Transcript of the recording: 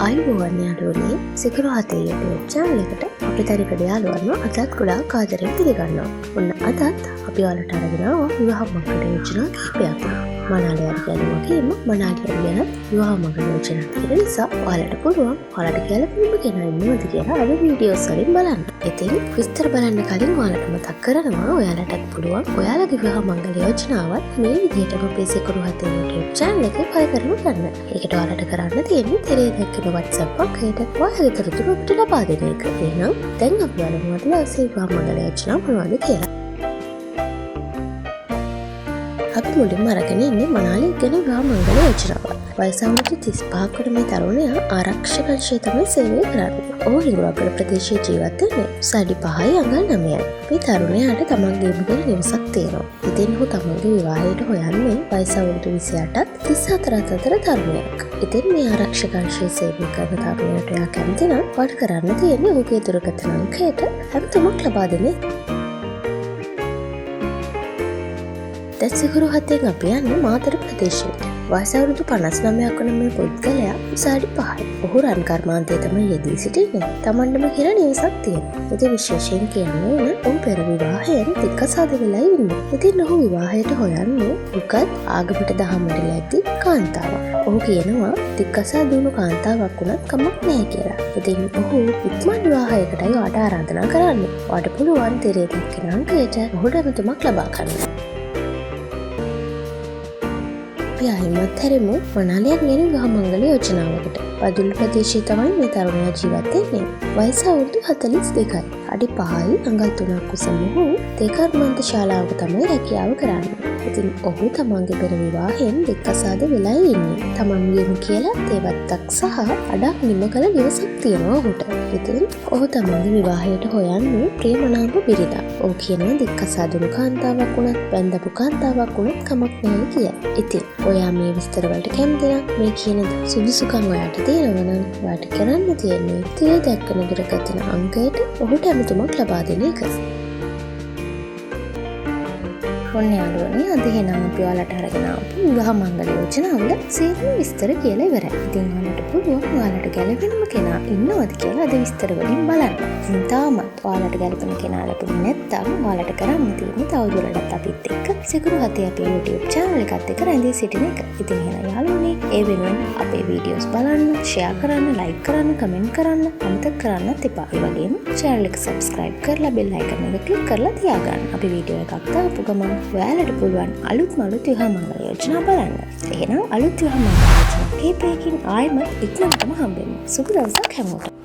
අයිබෝවන් යාළුවනේ සිකුරු හතේ YouTube channel එකට අපි තනිකඩ යාළුවන්ව අදත් ගොඩාක් ආදරෙන් පිළිගන්නවා. ඔන්න අදත් අපි ඔයාලට අරගෙන ආවා විවාහ මංගල යෝජනා කිහිපයක්. මනාලිය අරගෙන වගේම මනාලිය ගැන විවාහ මංගල යෝජනා තියෙන නිසා ඔයාලට පුළුවන් ඔයාලට ගැළපෙන්න කෙනා ඉන්නවද කියලා අද වීඩියෝස් වලින් බලන්න. ඉතින් විස්තර බලන්න කලින් ඔයාලට මතක් කරනවා ඔයාලටත් පුළුවන් ඔයාලගේ විවාහ මංගල යෝජනාවත් මේ විදිහටම අපේ සිකුරු හතේ YouTube channel එකේ පළ කරමු ගන්න. ඒකට ඔයාලට කරන්න තියෙන්නේ තෙරේ දැක්කන WhatsApp එකකට ඔයාලගේ තොරතුරු අපිට ලබා දෙන එක. එහෙනම් දැන් අපි බලමු අද විවාහ මංගල යෝජනා මොනවද කියලා. අපි මුලින්ම අරගෙන ඉන්නේ මනාලිය ගැන විවාහ මංගල යෝජනාව. වයස අවුරුදු 35කට මේ තරුණයා ආරක්ෂක අංශයේ තමයි සේවය කරන්නේ. ඔහු හිඟුරක්ගල ප්‍රදේශයේ ජීවත් වෙන්නේ. සඩි 5යි අඟල් 9යි. මේ තරුණයාට තමන්ගේ ඉබුගෙන නිවසක් තියෙනවා. ඉතින් ඔහු තමන්ගේ විවාහයට හොයන්නේ වයස අවුරුදු 28ත් 34ත් අතර තරුණයෙක්. ඉතින් මේ ආරක්ෂක අංශයේ සේවය කරන තරුණයාට එයා කැමති නම් වට කරන්න තියෙන්නේ ඔහුගේ දුරකථන අංකයට හැමතුමක් ලබා දෙන්නේ. දැන් සිකුරු හතෙන් අපි යන්නේ මාතර ප්‍රදේශයට. වයස අවුරුදු 59ක් වන මේ පුද්ගලයා සාඩි 5යි. ඔහු රන් කර්මාන්තයේ තමයි යෙදී සිටින්නේ. තමන්ටම කියලා නිවසක් තියෙනවා. ඉතින් විශේෂයෙන් කියන්නේ ඔහු පෙර විවාහයෙන් තික්කසාද වෙලා ඉන්නේ. ඉතින් ඔහු විවාහයට හොයන්නේ උගත් ආගමට දහමට ලැබි කාන්තාවක්. ඔහු කියනවා තික්කසා දුණු කාන්තාවක් වුණත් කමක් නැහැ කියලා. ඉතින් ඔහු ඉක්මන් විවාහයකටයි ඔයාට ආරාධනා කරන්නේ. ඔයාට පුළුවන් තෙරේ දක්වන අංකයට ඔහුට ඇමතුමක් ලබා ගන්න. ආයිමත් හැරෙමු මනාලියක් ගැන විවාහ මංගල යෝජනාවකට. පදුල් ප්‍රදේශයේ තමයි මේ තරුණයා ජීවත් වෙන්නේ. වයස අවුරුදු 42යි. අඩි 5යි අඟල් 3ක් උස ඔහු තේ කර්මාන්ත ශාලාවක තමයි රැකියාව කරන්නේ. ඉතින් ඔහු තමන්ගේ පෙර විවාහයෙන් දෙක්කසාද වෙලා ඉන්නේ. තමන්ගේම කියලා තේවත්තක් සහ අඩක් නිම කළ නිවසක් තියෙනවා ඔහුට. ඉතින් ඔහු තමන්ගේ විවාහයට හොයන්නේ ප්‍රේමනාප බිරිඳක්. ඔහු කියනවා දෙක්කසාදුණු කාන්තාවක් වුණත් බැඳපු කාන්තාවක් වුණත් කමක් නැහැ කියලා. ඉතින් ඔයා මේ විස්තර වලට කැමති නම් මේ කියන සුදුසුකම් ඔයාට තියෙනවා නම් ඔයාට කරන්න තියෙන්නේ තේ දැක්කන දුරකථන අංකයට ඔහුට ඇමතුමක් ලබා දෙන එක. ඔන්න යාළුවනේ අද එහෙනම් අපි ඔයාලට අරගෙන ආපු විවාහ මංගල යෝජනාවල සියලු විස්තර කියලා ඉවරයි. ඉතින් ඔයාලට පුළුවන් ඔයාලට ගැළපෙනම කෙනා ඉන්නවද කියලා අද විස්තර වලින් බලන්න. ඉතින් තාමත් ඔයාලට ගැළපෙන කෙනා ලැබුණේ නැත්නම් ඔයාලට කරන්න තියෙන්නේ තවදුරටත් අපිත් එක්ක සිකුරු හතේ අපේ YouTube channel එකත් එක්ක රැඳී සිටින එක. ඉතින් එහෙනම් යාළුවනේ ඒ වෙනුවෙන් අපේ වීඩියෝස් බලන්න, share කරන්න, like කරන්න, comment කරන්න අමතක කරන්නත් එපා. ඒ වගේම channel එක subscribe කරලා bell icon එක click කරලා තියාගන්න. අපි වීඩියෝ එකක් දාපු ගමන් ඔයාලට පුළුවන් අලුත් විවාහ මංගල යෝජනා බලන්න. එහෙනම් අලුත් විවාහ මංගල යෝජනා කීපයකින් ආයෙම ඉක්මනටම හම්බෙමු. සුබ දවසක් හැමෝටම.